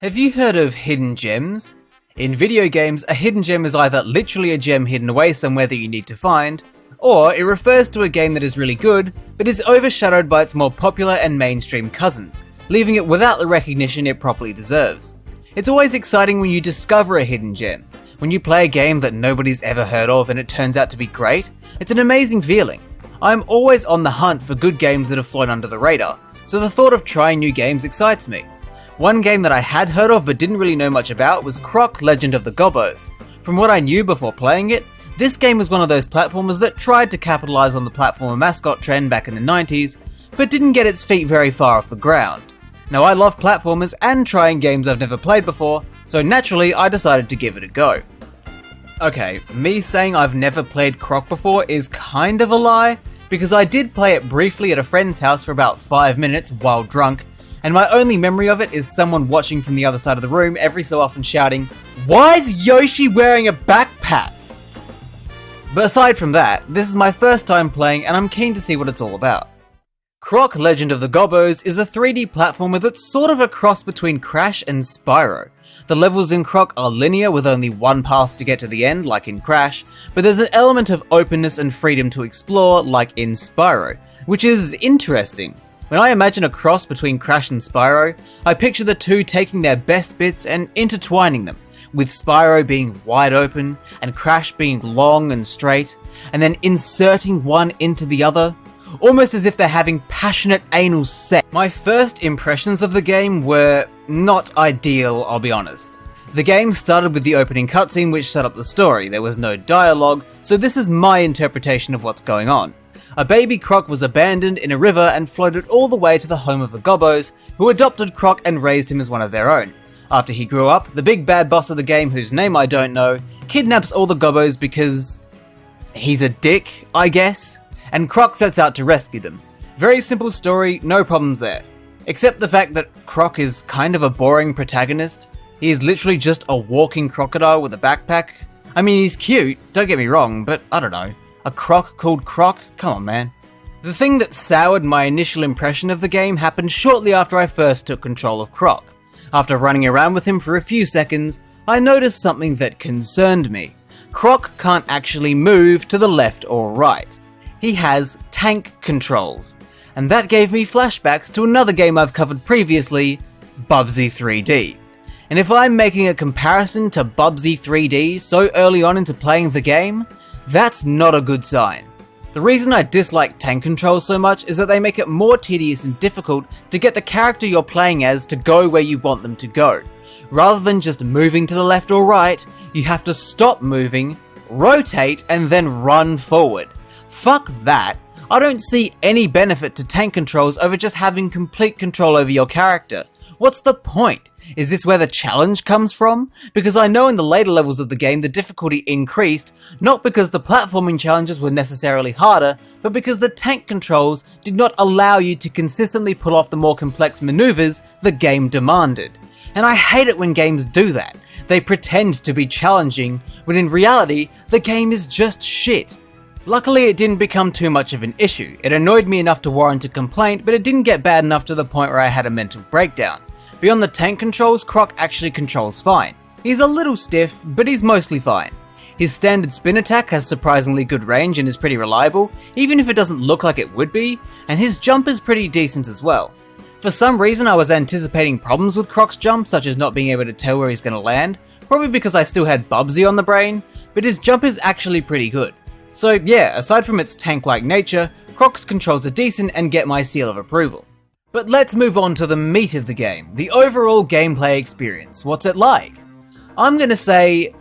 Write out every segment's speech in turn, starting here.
Have you heard of hidden gems? In video games, a hidden gem is either literally a gem hidden away somewhere that you need to find, or it refers to a game that is really good, but is overshadowed by its more popular and mainstream cousins, leaving it without the recognition it properly deserves. It's always exciting when you discover a hidden gem. When you play a game that nobody's ever heard of and it turns out to be great, it's an amazing feeling. I'm always on the hunt for good games that have flown under the radar, so the thought of trying new games excites me. One game that I had heard of but didn't really know much about was Croc, Legend of the Gobbos. From what I knew before playing it, this game was one of those platformers that tried to capitalize on the platformer mascot trend back in the 90s, but didn't get its feet very far off the ground. Now I love platformers and trying games I've never played before, so naturally I decided to give it a go. Okay, me saying I've never played Croc before is kind of a lie, because I did play it briefly at a friend's house for about 5 minutes while drunk, and my only memory of it is someone watching from the other side of the room every so often shouting, "Why is Yoshi wearing a backpack?" But aside from that, this is my first time playing and I'm keen to see what it's all about. Croc, Legend of the Gobbos is a 3D platformer that's sort of a cross between Crash and Spyro. The levels in Croc are linear with only one path to get to the end, like in Crash, but there's an element of openness and freedom to explore, like in Spyro, which is interesting. When I imagine a cross between Crash and Spyro, I picture the two taking their best bits and intertwining them, with Spyro being wide open and Crash being long and straight, and then inserting one into the other, almost as if they're having passionate anal sex. My first impressions of the game were not ideal, I'll be honest. The game started with the opening cutscene which set up the story. There was no dialogue, so this is my interpretation of what's going on. A baby Croc was abandoned in a river and floated all the way to the home of the Gobbos, who adopted Croc and raised him as one of their own. After he grew up, the big bad boss of the game, whose name I don't know, kidnaps all the Gobbos because he's a dick, I guess, and Croc sets out to rescue them. Very simple story, no problems there. Except the fact that Croc is kind of a boring protagonist. He is literally just a walking crocodile with a backpack. I mean, he's cute, don't get me wrong, but I don't know. A croc called Croc? Come on, man. The thing that soured my initial impression of the game happened shortly after I first took control of Croc. After running around with him for a few seconds, I noticed something that concerned me. Croc can't actually move to the left or right. He has tank controls. And that gave me flashbacks to another game I've covered previously, Bubsy 3D. And if I'm making a comparison to Bubsy 3D so early on into playing the game, that's not a good sign. The reason I dislike tank controls so much is that they make it more tedious and difficult to get the character you're playing as to go where you want them to go. Rather than just moving to the left or right, you have to stop moving, rotate, and then run forward. Fuck that. I don't see any benefit to tank controls over just having complete control over your character. What's the point? Is this where the challenge comes from? Because I know in the later levels of the game the difficulty increased, not because the platforming challenges were necessarily harder, but because the tank controls did not allow you to consistently pull off the more complex maneuvers the game demanded. And I hate it when games do that. They pretend to be challenging, when in reality, the game is just shit. Luckily, it didn't become too much of an issue. It annoyed me enough to warrant a complaint, but it didn't get bad enough to the point where I had a mental breakdown. Beyond the tank controls, Croc actually controls fine. He's a little stiff, but he's mostly fine. His standard spin attack has surprisingly good range and is pretty reliable, even if it doesn't look like it would be, and his jump is pretty decent as well. For some reason I was anticipating problems with Croc's jump, such as not being able to tell where he's going to land, probably because I still had Bubsy on the brain, but his jump is actually pretty good. So yeah, aside from its tank-like nature, Croc's controls are decent and get my seal of approval. But let's move on to the meat of the game, the overall gameplay experience. What's it like? I'm gonna say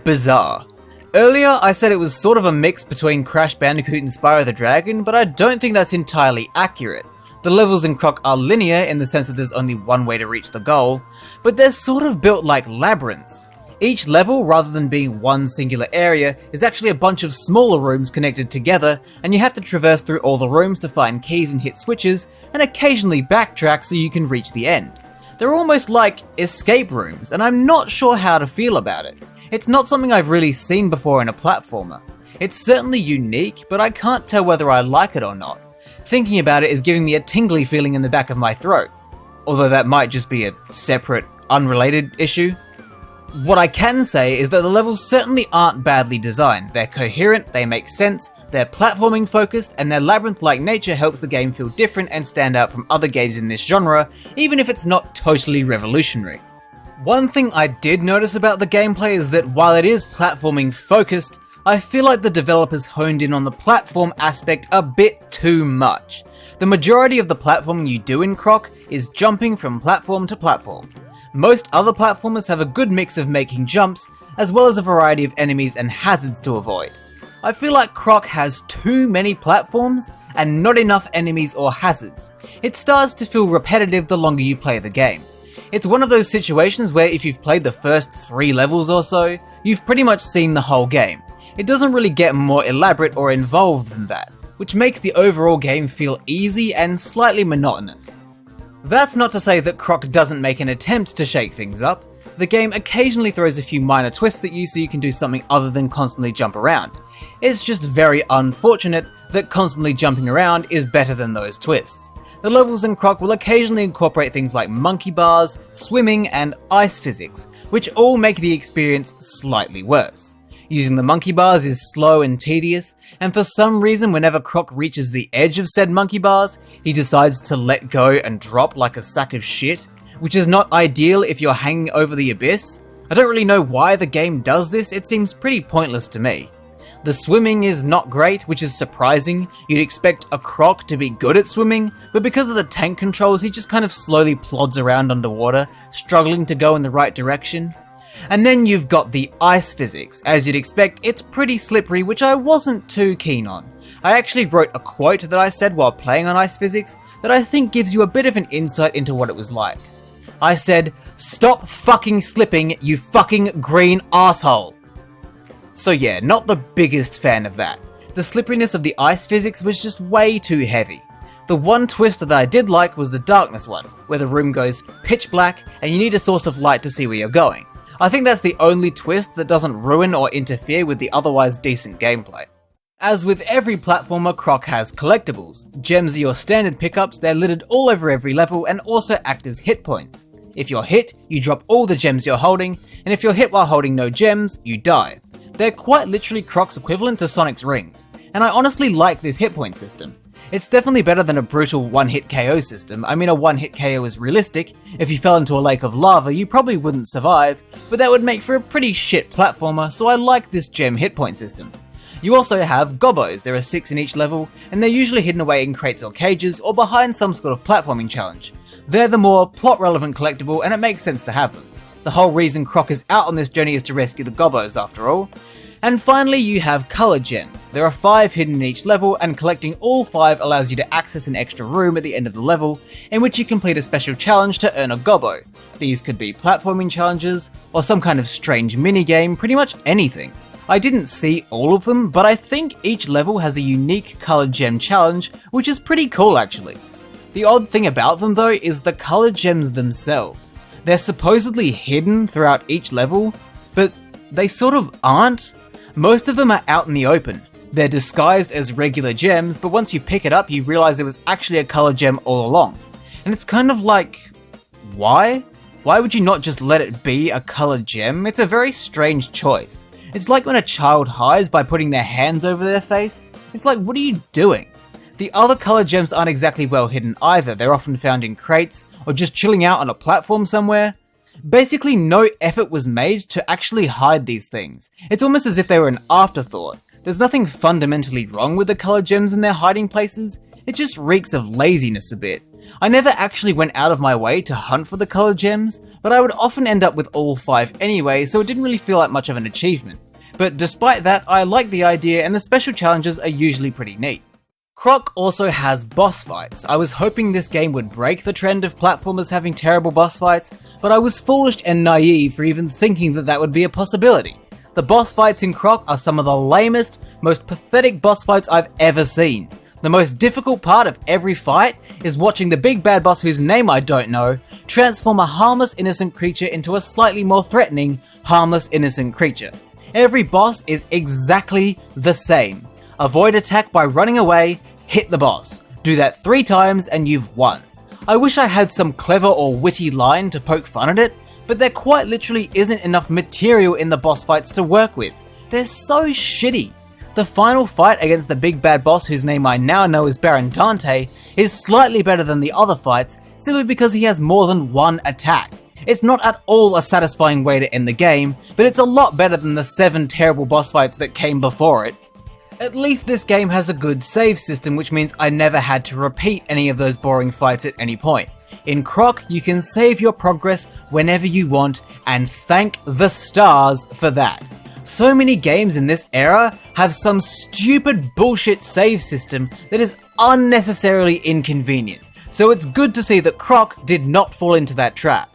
bizarre. Earlier I said it was sort of a mix between Crash Bandicoot and Spyro the Dragon, but I don't think that's entirely accurate. The levels in Croc are linear in the sense that there's only one way to reach the goal, but they're sort of built like labyrinths. Each level, rather than being one singular area, is actually a bunch of smaller rooms connected together, and you have to traverse through all the rooms to find keys and hit switches, and occasionally backtrack so you can reach the end. They're almost like escape rooms, and I'm not sure how to feel about it. It's not something I've really seen before in a platformer. It's certainly unique, but I can't tell whether I like it or not. Thinking about it is giving me a tingly feeling in the back of my throat. Although that might just be a separate unrelated issue. What I can say is that the levels certainly aren't badly designed. They're coherent, they make sense, they're platforming focused, and their labyrinth-like nature helps the game feel different and stand out from other games in this genre, even if it's not totally revolutionary. One thing I did notice about the gameplay is that while it is platforming focused, I feel like the developers honed in on the platform aspect a bit too much. The majority of the platforming you do in Croc is jumping from platform to platform. Most other platformers have a good mix of making jumps, as well as a variety of enemies and hazards to avoid. I feel like Croc has too many platforms and not enough enemies or hazards. It starts to feel repetitive the longer you play the game. It's one of those situations where if you've played the first 3 levels or so, you've pretty much seen the whole game. It doesn't really get more elaborate or involved than that, which makes the overall game feel easy and slightly monotonous. That's not to say that Croc doesn't make an attempt to shake things up. The game occasionally throws a few minor twists at you so you can do something other than constantly jump around. It's just very unfortunate that constantly jumping around is better than those twists. The levels in Croc will occasionally incorporate things like monkey bars, swimming, and ice physics, which all make the experience slightly worse. Using the monkey bars is slow and tedious, and for some reason whenever Croc reaches the edge of said monkey bars, he decides to let go and drop like a sack of shit, which is not ideal if you're hanging over the abyss. I don't really know why the game does this, it seems pretty pointless to me. The swimming is not great, which is surprising. You'd expect a Croc to be good at swimming, but because of the tank controls he just kind of slowly plods around underwater, struggling to go in the right direction. And then you've got the ice physics. As you'd expect, it's pretty slippery, which I wasn't too keen on. I actually wrote a quote that I said while playing on ice physics that I think gives you a bit of an insight into what it was like. I said, "Stop fucking slipping, you fucking green asshole." So yeah, not the biggest fan of that. The slipperiness of the ice physics was just way too heavy. The one twist that I did like was the darkness one, where the room goes pitch black and you need a source of light to see where you're going. I think that's the only twist that doesn't ruin or interfere with the otherwise decent gameplay. As with every platformer, Croc has collectibles. Gems are your standard pickups, they're littered all over every level and also act as hit points. If you're hit, you drop all the gems you're holding, and if you're hit while holding no gems, you die. They're quite literally Croc's equivalent to Sonic's rings, and I honestly like this hit point system. It's definitely better than a brutal one-hit KO system. I mean, a one-hit KO is realistic. If you fell into a lake of lava, you probably wouldn't survive, but that would make for a pretty shit platformer, so I like this gem hit point system. You also have Gobbos. There are 6 in each level, and they're usually hidden away in crates or cages, or behind some sort of platforming challenge. They're the more plot-relevant collectible, and it makes sense to have them. The whole reason Croc is out on this journey is to rescue the Gobbos, after all. And finally, you have color gems. There are 5 hidden in each level, and collecting all 5 allows you to access an extra room at the end of the level, in which you complete a special challenge to earn a Gobbo. These could be platforming challenges, or some kind of strange minigame, pretty much anything. I didn't see all of them, but I think each level has a unique colored gem challenge, which is pretty cool actually. The odd thing about them though is the colored gems themselves. They're supposedly hidden throughout each level, but they sort of aren't. Most of them are out in the open. They're disguised as regular gems, but once you pick it up, you realize it was actually a colored gem all along. And it's kind of like, why? Why would you not just let it be a colored gem? It's a very strange choice. It's like when a child hides by putting their hands over their face. It's like, what are you doing? The other colored gems aren't exactly well hidden either. They're often found in crates, or just chilling out on a platform somewhere. Basically, no effort was made to actually hide these things. It's almost as if they were an afterthought. There's nothing fundamentally wrong with the colored gems and their hiding places, it just reeks of laziness a bit. I never actually went out of my way to hunt for the colored gems, but I would often end up with all 5 anyway, so it didn't really feel like much of an achievement. But despite that, I like the idea and the special challenges are usually pretty neat. Croc also has boss fights. I was hoping this game would break the trend of platformers having terrible boss fights, but I was foolish and naive for even thinking that that would be a possibility. The boss fights in Croc are some of the lamest, most pathetic boss fights I've ever seen. The most difficult part of every fight is watching the big bad boss, whose name I don't know, transform a harmless innocent creature into a slightly more threatening, harmless innocent creature. Every boss is exactly the same. Avoid attack by running away, hit the boss. Do that 3 times and you've won. I wish I had some clever or witty line to poke fun at it, but there quite literally isn't enough material in the boss fights to work with. They're so shitty. The final fight against the big bad boss, whose name I now know is Baron Dante, is slightly better than the other fights simply because he has more than one attack. It's not at all a satisfying way to end the game, but it's a lot better than the 7 terrible boss fights that came before it. At least this game has a good save system, which means I never had to repeat any of those boring fights at any point. In Croc, you can save your progress whenever you want, and thank the stars for that. So many games in this era have some stupid bullshit save system that is unnecessarily inconvenient, so it's good to see that Croc did not fall into that trap.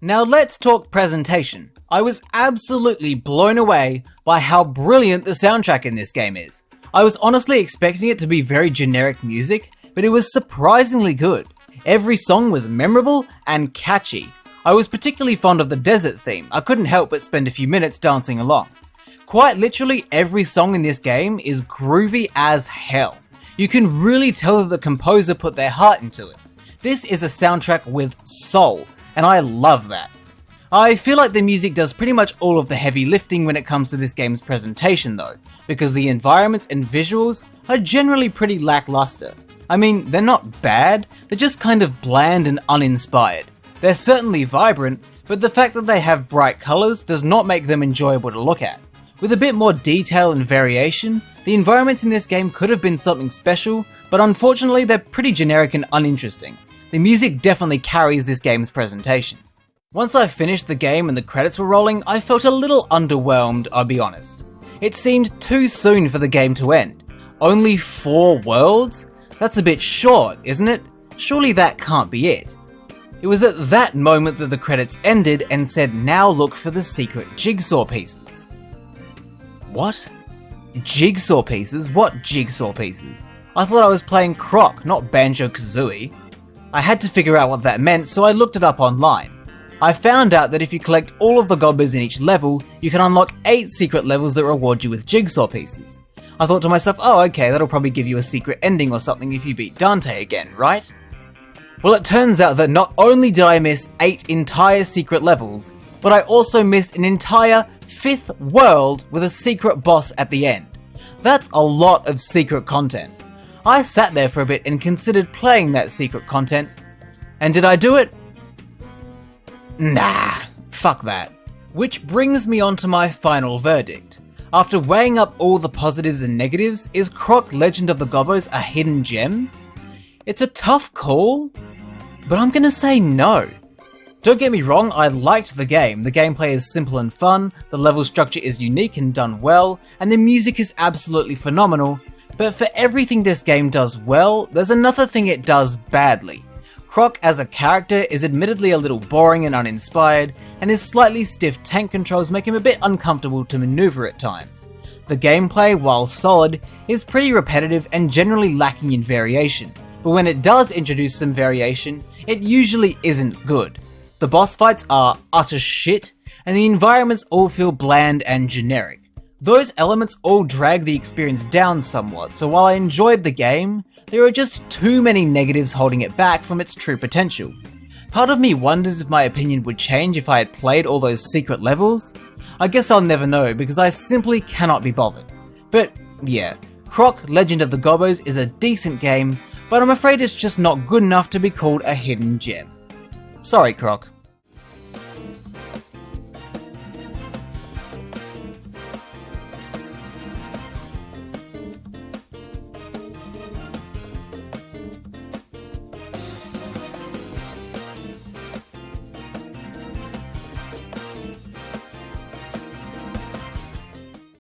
Now let's talk presentation. I was absolutely blown away by how brilliant the soundtrack in this game is. I was honestly expecting it to be very generic music, but it was surprisingly good. Every song was memorable and catchy. I was particularly fond of the desert theme. I couldn't help but spend a few minutes dancing along. Quite literally every song in this game is groovy as hell. You can really tell that the composer put their heart into it. This is a soundtrack with soul, and I love that. I feel like the music does pretty much all of the heavy lifting when it comes to this game's presentation though, because the environments and visuals are generally pretty lackluster. I mean, they're not bad, they're just kind of bland and uninspired. They're certainly vibrant, but the fact that they have bright colours does not make them enjoyable to look at. With a bit more detail and variation, the environments in this game could have been something special, but unfortunately they're pretty generic and uninteresting. The music definitely carries this game's presentation. Once I finished the game and the credits were rolling, I felt a little underwhelmed, I'll be honest. It seemed too soon for the game to end. Only 4 worlds? That's a bit short, isn't it? Surely that can't be it. It was at that moment that the credits ended and said, "Now look for the secret jigsaw pieces." What? Jigsaw pieces? What jigsaw pieces? I thought I was playing Croc, not Banjo-Kazooie. I had to figure out what that meant, so I looked it up online. I found out that if you collect all of the Gobbos in each level, you can unlock 8 secret levels that reward you with jigsaw pieces. I thought to myself, oh okay, that'll probably give you a secret ending or something if you beat Dante again, right? Well, it turns out that not only did I miss 8 entire secret levels, but I also missed an entire 5th world with a secret boss at the end. That's a lot of secret content. I sat there for a bit and considered playing that secret content. And did I do it? Nah, fuck that. Which brings me on to my final verdict. After weighing up all the positives and negatives, is Croc Legend of the Gobbos a hidden gem? It's a tough call, but I'm gonna say no. Don't get me wrong, I liked the game. The gameplay is simple and fun, the level structure is unique and done well, and the music is absolutely phenomenal, but for everything this game does well, there's another thing it does badly. Croc as a character is admittedly a little boring and uninspired, and his slightly stiff tank controls make him a bit uncomfortable to maneuver at times. The gameplay, while solid, is pretty repetitive and generally lacking in variation, but when it does introduce some variation, it usually isn't good. The boss fights are utter shit, and the environments all feel bland and generic. Those elements all drag the experience down somewhat, so while I enjoyed the game, there are just too many negatives holding it back from its true potential. Part of me wonders if my opinion would change if I had played all those secret levels. I guess I'll never know because I simply cannot be bothered. But yeah, Croc Legend of the Gobbos is a decent game, but I'm afraid it's just not good enough to be called a hidden gem. Sorry, Croc.